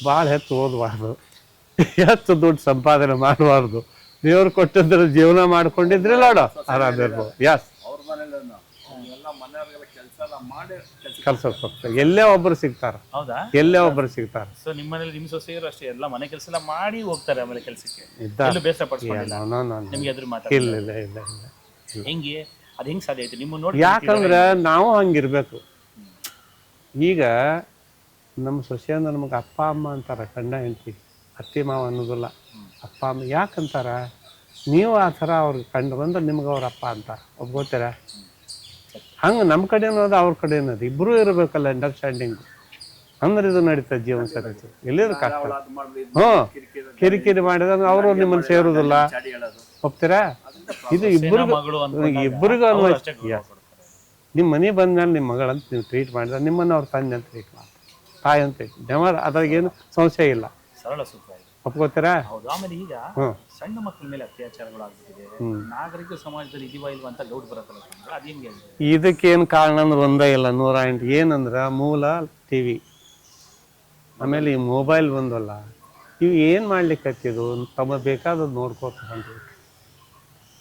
ಭಾಳ ಹೆಚ್ಚು ಓದಬಾರ್ದು, ಹೆಚ್ಚು ದುಡ್ಡು ಸಂಪಾದನೆ ಮಾಡಬಾರ್ದು. ದೇವ್ರು ಕೊಟ್ಟಿದ್ರೆ ಜೀವನ ಮಾಡ್ಕೊಂಡಿದ್ರೆ ನೋಡು ಆರಾಮಿರ್ಬೋದು. ಕೆಲಸ ಎಲ್ಲೇ ಒಬ್ಬರು ಸಿಗ್ತಾರ. ಹೌದಾ? ಎಲ್ಲೇ ಒಬ್ಬರು ಸಿಗ್ತಾರ. ಸೊ ನಿಮ್ಮ ಮನೇಲಿ ನಿಮ್ಮ ಸೊಸೆಯರು ಅಷ್ಟೇ ಎಲ್ಲ ಮನೆ ಕೆಲಸ ಎಲ್ಲ ಮಾಡಿ ಹೋಗ್ತಾರೆ ಆಮೇಲೆ ಕೆಲಸಕ್ಕೆ? ಬೇಸರ ಪಡಿಸ್ಕೊಂಡಿಲ್ಲ ನಿಮ್ಗೆ? ಅದ್ರ ಮಾತಾಡ ಇಲ್ಲ. ಹೆಂಗೆ ಅದು ಹೆಂಗೆ ಸಾಧ್ಯ ಆಯ್ತು ನಿಮ್ಮ ನೋಡಿ? ಯಾಕಂದ್ರೆ ನಾವು ಹಂಗಿರ್ಬೇಕು. ಈಗ ನಮ್ಮ ಸೊಸೆ ಅಂದ್ರೆ ನಮಗೆ ಅಪ್ಪ ಅಮ್ಮ ಅಂತಾರ, ಗಂಡ ಹೆಂಡತಿ, ಅತ್ತಿ ಮಾವ ಅನ್ನೋದಿಲ್ಲ, ಅಪ್ಪ ಅಮ್ಮ. ಯಾಕಂತಾರ? ನೀವು ಆ ಥರ ಅವ್ರಿಗೆ ಕಂಡು ಬಂದ್ರೆ ನಿಮ್ಗೆ ಅವ್ರ ಅಪ್ಪ ಅಂತಾರ, ಒಪ್ಕೋತೀರ? ಹಂಗೆ ನಮ್ಮ ಕಡೆ ಅನ್ನೋದು ಅವ್ರ ಕಡೆ ಅನ್ನೋದು ಇಬ್ಬರೂ ಇರಬೇಕಲ್ಲ, ಅಂಡರ್ಸ್ಟ್ಯಾಂಡಿಂಗು. ಅಂದ್ರೆ ಇದು ನಡೀತದೆ ಜೀವನ ಸರಿ. ಎಲ್ಲಿದ್ರು ಕಷ್ಟ. ಕಿರಿಕಿರಿ ಮಾಡಿದ್ರೆ ಅವರು ನಿಮ್ಮನ್ನು ಸೇರುದಿಲ್ಲ, ಒಪ್ತೀರಾ? ಇದು ಇಬ್ಬರಿಗೂ ಅನ್ವಯಿಸ್ತೀಯ. ನಿಮ್ಮ ಮನೆ ಬಂದ್ಮೇಲೆ ನಿಮ್ಮ ಮಗಳಂತ ನೀವು ಟ್ರೀಟ್ ಮಾಡಿದ್ರೆ ನಿಮ್ಮನ್ನು ಅವ್ರ ತಂದೆ ಅಂತ ಟ್ರೀಟ್ ಮಾಡ್ತಾರೆ, ತಾಯಿ ಅಂತ ಟ್ರೀಟ್. ಅದ್ರಾಗೇನು ಸಂಶಯ ಇಲ್ಲ. ಸರಳ ಸೂತ್ರ, ಒಪ್ಕೋತೀರಾ? ಹೌದು. ಆಮೇಲೆ ಈಗ ಸಣ್ಣ ಮಕ್ಕಳ ಮೇಲೆ ಅತ್ಯಾಚಾರಗಳಾಗ್ತಿದೆ, ನಾಗರಿಕ ಸಮಾಜದಲ್ಲಿ ಇದೀವ ಇಲ್ವಾ ಅಂತ ಡೌಟ್ ಬರುತ್ತಲ್ಲ, ಅದೇನು? ಇದಕ್ಕೇನು ಕಾರಣ ಅಂದ್ರೆ ಒಂದೇ ಇಲ್ಲ, 108. ಏನಂದ್ರೆ ಮೂಲ TV, ಆಮೇಲೆ ಈ ಮೊಬೈಲ್ ಬಂದಲ್ಲ, ಇವು ಏನು ಮಾಡ್ಲಿಕ್ಕೆ ಹತ್ತಿದ್ದು ತಮ್ಮ ಬೇಕಾದದ್ದು ನೋಡ್ಕೋತ ಬಂದ್ಬಿಟ್ಟು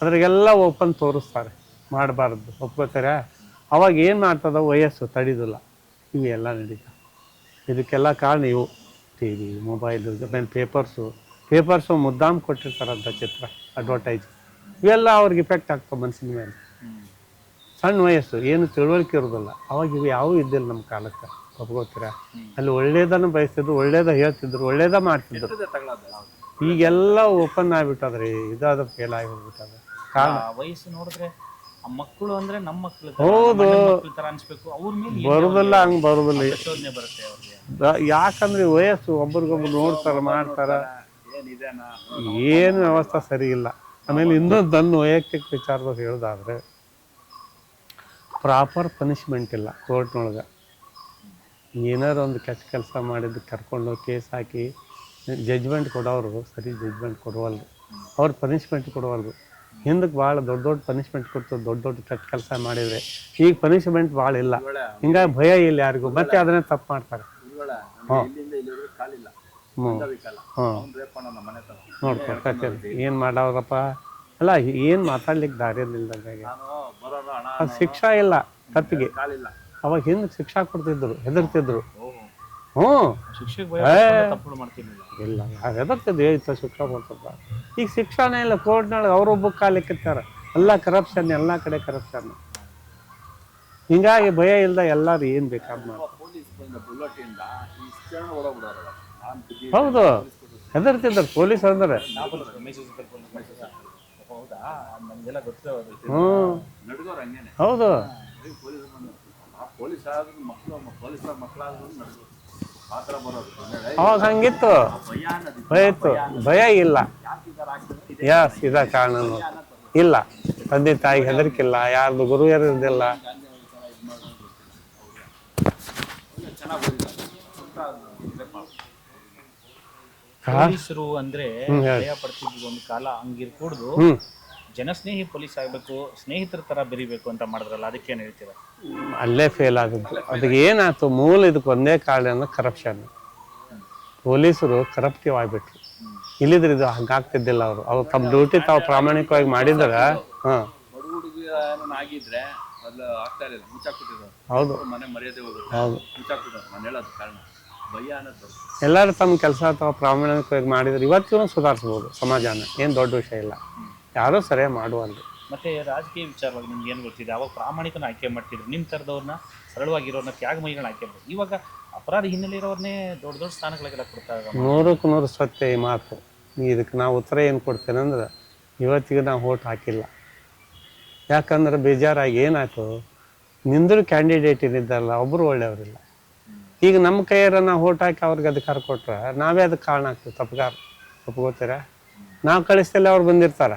ಅದ್ರಾಗೆಲ್ಲ ಓಪನ್ ತೋರಿಸ್ತಾರೆ, ಮಾಡಬಾರ್ದು. ಒಪ್ಕೋತಾರೆ? ಅವಾಗ ಏನು ಮಾಡ್ತದ, ವಯಸ್ಸು ತಡಿದಿಲ್ಲ, ಇವೆಲ್ಲ ನಡೀತಾವೆ. ಇದಕ್ಕೆಲ್ಲ ಕಾರಣ ಇವು TV, ಮೊಬೈಲು, ಆಮೇಲೆ ಪೇಪರ್ಸು ಮುದ್ದಾಮ್ ಕೊಟ್ಟಿರ್ತಾರಂಥ ಚಿತ್ರ, ಅಡ್ವರ್ಟೈಸ್, ಇವೆಲ್ಲ ಅವ್ರಿಗೆ ಇಫೆಕ್ಟ್ ಆಗ್ತವೆ ಮನಸ್ಸಿನ ಮೇಲೆ. ಸಣ್ಣ ವಯಸ್ಸು, ಏನು ತಿಳುವಳಿಕೆ ಇರೋದಿಲ್ಲ. ಅವಾಗ ಇವು ಯಾವೂ ಇದ್ದಿಲ್ಲ ನಮ್ಮ ಕಾಲಕ್ಕೆ, ಒಪ್ಕೋತೀರ? ಅಲ್ಲಿ ಒಳ್ಳೇದನ್ನು ಬಯಸ್ತಿದ್ರು, ಒಳ್ಳೇದ ಹೇಳ್ತಿದ್ರು, ಒಳ್ಳೇದ ಮಾಡ್ತಿದ್ರು. ಈಗೆಲ್ಲ ಓಪನ್ ಆಗಿಬಿಟ್ಟದ್ರಿ, ಇದಾದ ಫೇಲ್ ಆಗಿ ಹೋಗ್ಬಿಟ್ಟದ. ವಯಸ್ಸು ನೋಡಿದ್ರೆ ಮಕ್ಕಳು ಅಂದ್ರೆ ನಮ್ಮ ಮಕ್ಕಳು. ಹೌದು, ಅವ್ರ ಮೇಲೆ ಬರುದಿಲ್ಲ, ಹಂಗೆ ಬರುದಿಲ್ಲ. ಬರುತ್ತೆ ಅವ್ರಿಗೆ. ಯಾಕಂದ್ರೆ ವಯಸ್ಸು ಒಬ್ರಿಗೊಬ್ರು ನೋಡ್ತಾರ, ಮಾಡ್ತಾರ, ಏನು ವ್ಯವಸ್ಥೆ ಸರಿ ಇಲ್ಲ. ಆಮೇಲೆ ಇನ್ನೊಂದು ನನ್ನ ವೈಯಕ್ತಿಕ ವಿಚಾರದಾಗ ಹೇಳೋದಾದ್ರೆ ಪ್ರಾಪರ್ ಪನಿಷ್ಮೆಂಟ್ ಇಲ್ಲ ಕೋರ್ಟ್ನೊಳಗೆ. ಏನಾರು ಒಂದು ಕೆಟ್ಟ ಕೆಲಸ ಮಾಡಿದ್ದು ಕರ್ಕೊಂಡು ಕೇಸ್ ಹಾಕಿ ಜಡ್ಜ್ಮೆಂಟ್ ಕೊಡೋರು ಸರಿ ಜಡ್ಜ್ಮೆಂಟ್ ಕೊಡುವಲ್ರು, ಅವ್ರು ಪನಿಷ್ಮೆಂಟ್ ಕೊಡುವಲ್ರು. ಹಿಂದಕ್ಕೆ ಭಾಳ ದೊಡ್ಡ ದೊಡ್ಡ ಪನಿಷ್ಮೆಂಟ್ ಕೊಡ್ತಾರೆ ದೊಡ್ಡ ದೊಡ್ಡ ಕೆಟ್ಟ ಕೆಲಸ ಮಾಡಿದರೆ. ಈಗ ಪನಿಷ್ಮೆಂಟ್ ಭಾಳ ಇಲ್ಲ, ಹಿಂಗಾಗಿ ಭಯ ಇಲ್ಲ ಯಾರಿಗೂ, ಮತ್ತೆ ಅದನ್ನೇ ತಪ್ಪು ಮಾಡ್ತಾರೆ. ಹಾಂ ನೋಡ್ಕೊಳ್ತೀರಿ ಏನು ಮಾಡವ್ರಪ್ಪ ಅಲ್ಲ, ಏನು ಮಾತಾಡ್ಲಿಕ್ಕೆ ದಾರಿಯಲ್ಲಿಲ್ದಂಗೆ. ಅದು ಶಿಕ್ಷಾ ಇಲ್ಲ ತಪ್ಪಿಗೆ. ಅವಾಗ ಹಿಂದೆ ಶಿಕ್ಷಾ ಕೊಡ್ತಿದ್ರು, ಹೆದರ್ತಿದ್ರು. ಹ್ಞೂ ಇಲ್ಲ ಯಾರು ಹೆದರ್ತಿದ್ರು, ಏ ಶಿಕ್ಷಾ ಕೊಡ್ತಪ್ಪ. ಈಗ ಶಿಕ್ಷಾನೇ ಇಲ್ಲ ಕೋರ್ಟ್ನೊಳಗೆ, ಅವರೊಬ್ಬ ಕಾಲಿಕ್ಕಿರ್ತಾರ. ಎಲ್ಲ ಕರಪ್ಷನ್, ಎಲ್ಲ ಕಡೆ ಕರಪ್ಷನ್. ಹಿಂಗಾಗಿ ಭಯ ಇಲ್ದ ಎಲ್ಲರೂ ಏನು ಬೇಕಾದ್ ಮಾಡಿ. ಹೌದು ಹೆದರ್ತಿದ್ರು ಪೊಲೀಸ್ ಅಂದ್ರೆ. ಹೌದು ಅವಾಗ ಹಂಗಿತ್ತು, ಭಯ ಇತ್ತು, ಭಯ ಇಲ್ಲ. ಯಸ್ ಇದ ಕಾರಣ ಇಲ್ಲ, ತಂದೆ ತಾಯಿಗೆ ಹೆದರಿಕಿಲ್ಲ, ಯಾರ್ದು ಗುರು ಇರೋದಿಲ್ಲ. ಪೊಲೀಸರು ಅಂದ್ರೆ ಭಯ ಪಡ್ತಿದ್ವಿ ಒಂದು ಕಾಲ, ಹಂಗಿರ್ಕೂಡ್ದು ಜನಸ್ನೇಹಿ ಪೊಲೀಸ್ ಆಗ್ಬೇಕು, ಸ್ನೇಹಿತರ ತರ ಬೆರಿಬೇಕು ಅಂತ ಮಾಡಿದ್ರಲ್ಲ, ಅದಕ್ಕೇನು ಹೇಳ್ತೀರಾ? ಅಲ್ಲೇ ಫೇಲ್ ಆದದ್ದು. ಅದಕ್ಕೆ ಏನಾಯ್ತು ಮೂಲ, ಇದಕ್ಕೆ ಒಂದೇ ಕಾರಣ ಕರಪ್ಷನ್. ಪೊಲೀಸರು ಕರಪ್ಟಿವ್ ಆಗ್ಬಿಟ್ರು. ಇಲ್ಲಿದ್ರೆ ಇದು ಹಂಗಾಗ್ತಿದ್ದಿಲ್ಲ. ಅವ್ರು ತಮ್ಮ ಡ್ಯೂಟಿ ತಾವು ಪ್ರಾಮಾಣಿಕವಾಗಿ ಮಾಡಿದ್ರ. ಹಾಂ ಹೌದು ಹೌದು, ಎಲ್ಲರೂ ತಮ್ಮ ಕೆಲಸ ತಾವು ಪ್ರಾಮಾಣಿಕವಾಗಿ ಮಾಡಿದ್ರೆ ಇವತ್ತಿಗೂ ಸುಧಾರಿಸ್ಬೋದು ಸಮಾಜನ. ಏನು ದೊಡ್ಡ ವಿಷಯ ಇಲ್ಲ, ಯಾರೂ ಸರಿಯಾಗಿ ಮಾಡುವಲ್ರಿ. ಮತ್ತೆ ರಾಜಕೀಯ ವಿಚಾರವಾಗಿ ನಿಮ್ಗೆ ಏನು ಗೊತ್ತಿದೆ? ಅವಾಗ ಪ್ರಾಮಾಣಿಕನ ಆಯ್ಕೆ ಮಾಡ್ತಿದ್ರು, ನಿಮ್ಮ ಥರದವ್ರನ್ನ ಸರಳವಾಗಿರೋರನ್ನ ತ್ಯಾಗಮಯಿಗಳನ್ನ ಆಯ್ಕೆ ಮಾಡ್ತಾರೆ. ಇವಾಗ ಅಪರಾಧ ಹಿನ್ನೆಲೆ ಇರೋರನ್ನೇ ದೊಡ್ಡ ದೊಡ್ಡ ಸ್ಥಾನಗಳಿಗೆಲ್ಲ ಕೊಡ್ತಾರೆ. 100ಕ್ಕೆ 100 ಸತ್ಯ ಈ ಮಾತು. ಇದಕ್ಕೆ ನಾವು ಉತ್ತರ ಏನು ಕೊಡ್ತೇನೆ ಅಂದ್ರೆ, ಇವತ್ತಿಗೆ ನಾವು ಓಟ್ ಹಾಕಿಲ್ಲ. ಯಾಕಂದ್ರೆ ಬೇಜಾರಾಗಿ ಏನಾಯ್ತು, ನಿಂದ್ರು ಕ್ಯಾಂಡಿಡೇಟ್ ಏನಿದ್ದಾರಲ್ಲ ಒಬ್ಬರು ಒಳ್ಳೆಯವರಿಲ್ಲ. ಈಗ ನಮ್ಮ ಕೈಯಾರ ನಾವು ಓಟ್ ಹಾಕಿ ಅವ್ರಿಗೆ ಅಧಿಕಾರ ಕೊಟ್ರೆ ನಾವೇ ಅದಕ್ಕೆ ಕಾರಣ ಆಗ್ತೀವಿ, ತಪ್ಪಗಾರ. ಒಪ್ಕೋತೀರ? ನಾವು ಕಳಿಸ್ತಿಲ್ಲ, ಅವ್ರು ಬಂದಿರ್ತಾರ.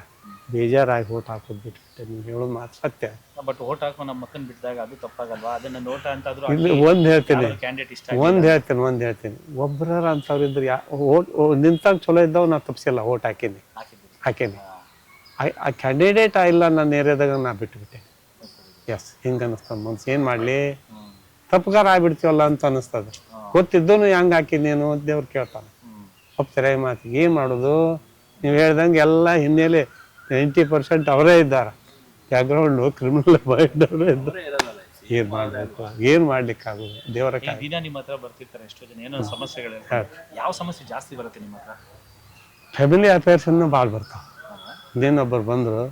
ಬೇಜಾರಾಗಿ ಓಟ್ ಹಾಕೋದು ಬಿಟ್ಬಿಟ್ಟೆ. ನೀವು ಹೇಳೋದು ಮಾತು ಸತ್ಯ. ಬಟ್ ಓಟ್ ಹಾಕೋ ನಮ್ಮ ಮಕ್ಕನ್ ಬಿಟ್ಟಾಗ ಅದು ತಪ್ಪಾಗಲ್ವಾ? ಅದನ್ನ ನೋಟ ಅಂತಾದ್ರು ಒಂದು ಹೇಳ್ತೀನಿ ಒಬ್ಬರ ಅಂತವ್ರು ಇದ್ರು ನಿಂತಾಗ ಚಲೋ ಇದ್ದವ್ ನಾ ತಪ್ಸಿಲ್ಲ, ಓಟ್ ಹಾಕೀನಿ. ಆ ಕ್ಯಾಂಡಿಡೇಟ್ ಇಲ್ಲ ನನ್ನ ಏರಿಯಾದಾಗ ನಾ ಬಿಟ್ಬಿಟ್ಟೆ. ಎಸ್ ಹಿಂಗೆ ಅನ್ನಿಸ್ತದ ಮನ್ಸು. ಏನು ಮಾಡಲಿ, ತಪ್ಪಗಾರ ಆಗ್ಬಿಡ್ತೀವಲ್ಲ ಅಂತ ಅನ್ನಿಸ್ತದ. ಗೊತ್ತಿದ್ದನು ಹೆಂಗೆ ಹಾಕಿದ್ನೇನು ದೇವ್ರು ಕೇಳ್ತಾನೆ. ಹೋಗ್ತಾರೆ ಈ ಮಾತಿಗೆ. ಏನು ಮಾಡೋದು? ನೀವು ಹೇಳ್ದಂಗೆ ಎಲ್ಲ ಹಿನ್ನೆಲೆ 90% ಅವರೇ ಇದ್ದಾರೆ. ಬ್ಯಾಕ್ಗ್ರೌಂಡು ಕ್ರಿಮಿನಲ್ ಮೈಂಡವರೇ ಇದ್ದಾರೆ. ಏನು ಮಾಡಬೇಕು, ಏನು ಮಾಡ್ಲಿಕ್ಕಾಗೋದು? ದೇವರ ದಿನ ನಿಮ್ಮ ಹತ್ರ ಬರ್ತಿರ್ತಾರೆ ಎಷ್ಟೋ ಜನ, ಏನೋ ಸಮಸ್ಯೆಗಳು. ಯಾವ ಸಮಸ್ಯೆ ಜಾಸ್ತಿ ಬರುತ್ತೆ ನಿಮ್ಮ ಹತ್ರ? ಫ್ಯಾಮಿಲಿ ಅಫೇರ್ಸನ್ನು ಭಾಳ ಬರ್ತಾವೆ. ಇನ್ನೊಬ್ಬರು ಬಂದರು,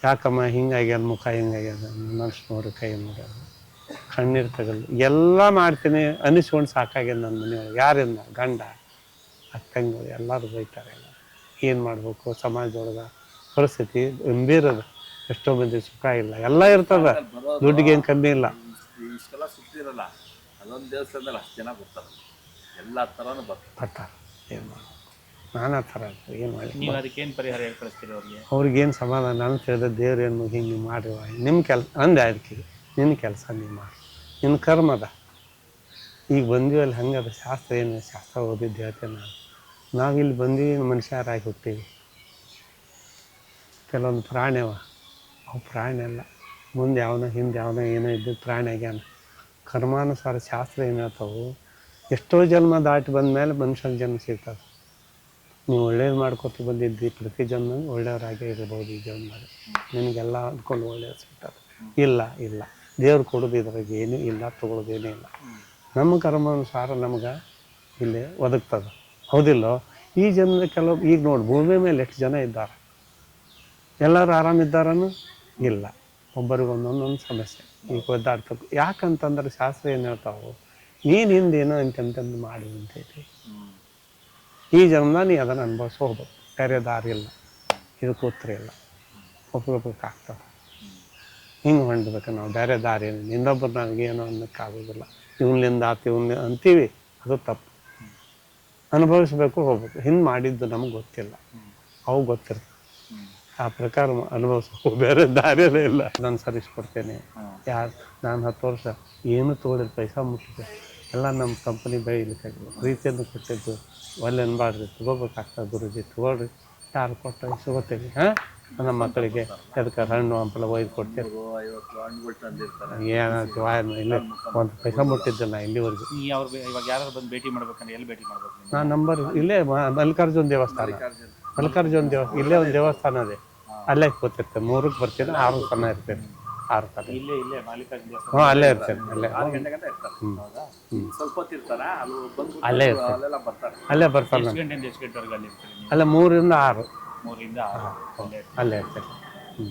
ಯಾಕಮ್ಮ ಹಿಂಗಾಗ್ಯದ, ಮುಖ ಹಿಂಗಾಗ್ಯದ, ಮನುಷ್ಯ ನೋಡಿ, ಕೈ ನೋಡ್ಯಾರ, ಕಣ್ಣೀರು ತಗಲ್, ಎಲ್ಲ ಮಾಡ್ತೀನಿ ಅನಿಸ್ಕೊಂಡು ಸಾಕಾಗ್ಯದ ನನ್ನ ಮನೆಯೊಳಗೆ. ಯಾರಿಂದ? ಗಂಡ, ಅಕ್ಕಂಗಳು ಎಲ್ಲರೂ ಬೈತಾರೆ. ಎಲ್ಲ ಏನು ಮಾಡಬೇಕು? ಸಮಾಜದೊಳಗೆ ಪರಿಸ್ಥಿತಿ ಗಂಭೀರದ. ಎಷ್ಟೋ ಮಂದಿ ಸುಖ ಇಲ್ಲ, ಎಲ್ಲ ಇರ್ತದ, ದುಡ್ಡಿಗೆ ಏನು ಕಮ್ಮಿ ಇಲ್ಲ. ಇಷ್ಟೆಲ್ಲ ಸುತ್ತಿರಲ್ಲ, ಅದೊಂದು ದೇವಸ್ಥಾನದಲ್ಲಿ ಅಷ್ಟು ಜನ ಬರ್ತಾರೆ, ಎಲ್ಲ ಥರನೂ ಬರ್ತಾರೆ. ಏನು ಮಾಡೋದು? ನಾನಾ ಥರ ಏನು ಮಾಡಿ. ನೀವು ಅದಕ್ಕೇನು ಪರಿಹಾರ ಹೇಳಿ ಕಳಿಸ್ತೀರಿ ಅವ್ರಿಗೆ? ಅವ್ರಿಗೇನು ಸಮಾಧಾನ? ನಾನು ತಿಳಿದ ದೇವ್ರು ಏನು ಹಿಂಗೆ ನೀವು ಮಾಡಿವ, ನಿಮ್ಮ ಕೆಲಸ ಅಂದೆ ಅದಕ್ಕೆ. ನಿನ್ನ ಕೆಲಸ ನೀವು ಮಾಡಿ, ನಿನ್ನ ಕರ್ಮದ. ಈಗ ಬಂದೀವಿ ಅಲ್ಲಿ ಹಂಗೆ ಅದು ಶಾಸ್ತ್ರ ಏನು, ಶಾಸ್ತ್ರ ಓದಿದ್ದು ಹೇಳ್ತೇನೆ ನಾನು. ನಾವಿಲ್ಲಿ ಬಂದೀವಿ, ಮನುಷ್ಯರಾಗಿ ಹುಟ್ಟೀವಿ. ಕೆಲವೊಂದು ಪ್ರಾಣಿವ, ಅವು ಪ್ರಾಣಿ ಅಲ್ಲ. ಮುಂದೆ ಯಾವನ ಹಿಂದೆ ಯಾವನ ಏನೋ ಇದ್ದು ಪ್ರಾಣಿ ಆಗ್ಯಾನ. ಕರ್ಮಾನುಸಾರ ಶಾಸ್ತ್ರ ಏನು ಹೇಳ್ತಾವೆ, ಎಷ್ಟೋ ಜನ್ಮ ದಾಟಿ ಬಂದ ಮೇಲೆ ಮನುಷ್ಯನ ಜನ್ಮ ಸಿಗ್ತದೆ. ನೀವು ಒಳ್ಳೇದು ಮಾಡ್ಕೊತ ಬಂದಿದ್ದಿ, ಪ್ರತಿ ಜನ್ಮ ಒಳ್ಳೆಯವರಾಗೇ ಇರ್ಬೋದು. ಈ ಜನ್ಮದಲ್ಲಿ ನಿನಗೆಲ್ಲ ಅಂದ್ಕೊಂಡು ಒಳ್ಳೆಯದು ಸಿಗ್ತದೆ. ಇಲ್ಲ ದೇವ್ರು ಕೊಡೋದು ಇದ್ರಾಗ ಏನೂ ಇಲ್ಲ, ತೊಗೊಳೋದೇನೂ ಇಲ್ಲ. ನಮ್ಮ ಕರ್ಮಾನುಸಾರ ನಮ್ಗೆ ಇಲ್ಲಿ ಒದಗ್ತದೆ. ಹೌದಿಲ್ಲೋ? ಈ ಜನ್ಮದ ಕೆಲವು ಈಗ ನೋಡಿ, ಭೂಮಿ ಮೇಲೆ ಎಷ್ಟು ಜನ ಇದ್ದಾರೆ? ಎಲ್ಲರೂ ಆರಾಮಿದ್ದಾರನು? ಇಲ್ಲ, ಒಬ್ಬರಿಗೆ ಒಂದೊಂದೊಂದು ಸಮಸ್ಯೆ. ಈಗ ಒದ್ದಾಡ್ತದೆ. ಯಾಕಂತಂದ್ರೆ ಶಾಸ್ತ್ರ ಏನು ಹೇಳ್ತಾವೆ, ನೀನು ಹಿಂದೇನೋ ಅಂತಂತಂದು ಮಾಡಿ ಅಂತೈತಿ. ಈ ಜನ್ಮ ನೀ ಅದನ್ನು ಅನುಭವಿಸಿ ಹೋಗ್ಬೇಕು, ಬೇರೆ ದಾರಿ ಇಲ್ಲ. ಇದಕ್ಕೆ ಉತ್ತರ ಇಲ್ಲ, ಒಪ್ಕೋಬೇಕಾಗ್ತದೆ. ಹಿಂಗೆ ಹೊಂಡ್ಬೇಕು ನಾವು, ಬೇರೆ ದಾರಿ ಏನು. ಇನ್ನೊಬ್ಬರು ನನಗೇನೋ ಅನ್ನೋಕ್ಕಾಗೋದಿಲ್ಲ. ಇವನಿಂದ ಆತು ಇವನ್ನ ಅಂತೀವಿ, ಅದು ತಪ್ಪು. ಅನುಭವಿಸ್ಬೇಕು, ಹೋಗ್ಬೇಕು. ಹಿಂದೆ ಮಾಡಿದ್ದು ನಮ್ಗೆ ಗೊತ್ತಿಲ್ಲ. ಅವು ಗೊತ್ತಿರ್ತದೆ. ಹ್ಮ್. ಆ ಪ್ರಕಾರ ಅನುಭವಿಸ್ಬೇಕು, ಬೇರೆ ದಾರಿಯಲ್ಲೇ ಇಲ್ಲ. ನಾನು ಸರಿಸ್ಕೊಡ್ತೇನೆ. ಯಾರು ನಾನು 10 ವರ್ಷ ಏನು ತೊಗೊಳಿಲ್ಲ, ಪೈಸಾ ಮುಟ್ಟಿದ್ದೆ ಎಲ್ಲ ನಮ್ಮ ಕಂಪನಿ ಬೆಳಿಲಿಕ್ಕೆ ಪ್ರೀತಿಯನ್ನು ಕೊಟ್ಟಿದ್ದು. ಒಳ್ಳೆ ಅನ್ಬಾರ್ದು, ತೊಗೋಬೇಕಾಗ್ತದೆ ಗುರುಜಿ, ತೊಗೊಳ್ರಿ, ಯಾರು ಕೊಟ್ಟು ಇಸ್ಕೊತೇನೆ. ಹಾಂ, ನಮ್ಮ ಮಕ್ಕಳಿಗೆ ಅದಕ್ಕೆ ಹಣ್ಣು ಹಂಪಲ ಒಯ್ದು ಕೊಡ್ತೇನೆ. 50 ಹಣ್ಣುಗಳು ತಂದಿರ್ತಾರೆ. ಏನಾಯ್ತು ಇಲ್ಲಿ ಒಂದು ಪೈಸಾ ಮುಟ್ಟಿದ್ದಿಲ್ಲ ಇಲ್ಲಿವರೆಗೂ. ನೀ ಇವಾಗ ಯಾರು ಬಂದು ಭೇಟಿ ಮಾಡ್ಬೇಕಂದ್ರೆ ಎಲ್ಲಿ ಭೇಟಿ ಮಾಡ್ಬೇಕು ನೀವು? ನಾನು ನಂಬರ್ ಇಲ್ಲೇ ಮಲ್ಲಿಕಾರ್ಜುನ ದೇವಸ್ಥಾನ, ಇಲ್ಲೇ ಒಂದು ದೇವಸ್ಥಾನ ಇದೆ, ಅಲ್ಲೇ ಕೂತಿರ್ತೇನೆ. 3ಕ್ಕೆ ಬರ್ತೀನಿ, 6 ತನಕ ಇರ್ತೇನೆ. 6 ತನಕ ಇಲ್ಲೇ ಮಾಲೀಕರ ದೇವಸ್ಥಾನ. ಹ್ಞೂ, ಅಲ್ಲೇ ಇರ್ತೇನೆ. ಅಲ್ಲೇ 6 ಗಂಟೆ ಗಂಟೆ ಇರ್ತಾರೆ. ಹೌದಾ? ಸ್ವಲ್ಪ ಹೊತ್ತು ಇರ್ತಾರ, ಅಲ್ಲಿ ಬಂದು ಅಲ್ಲೇ ಇರ್ತಾರೆ. ಅಲ್ಲೆಲ್ಲ ಬರ್ತಾರೆ. ಅಲ್ಲೇ ಬರ್ತಾರೆ. ಎಷ್ಟು ಗಂಟೆಯಿಂದ ಎಷ್ಟು ಗಂಟೆವರೆಗೆ ಅಲ್ಲಿ ಇರ್ತೀರಿ ನೀವು? ಅಲ್ಲ 3 ರಿಂದ 6 3 ರಿಂದ 6 ಅಲ್ಲೇ ಇರ್ತೀರಿ. ಅಲ್ಲೇ ಇರ್ತೇನೆ. ಹ್ಞೂ.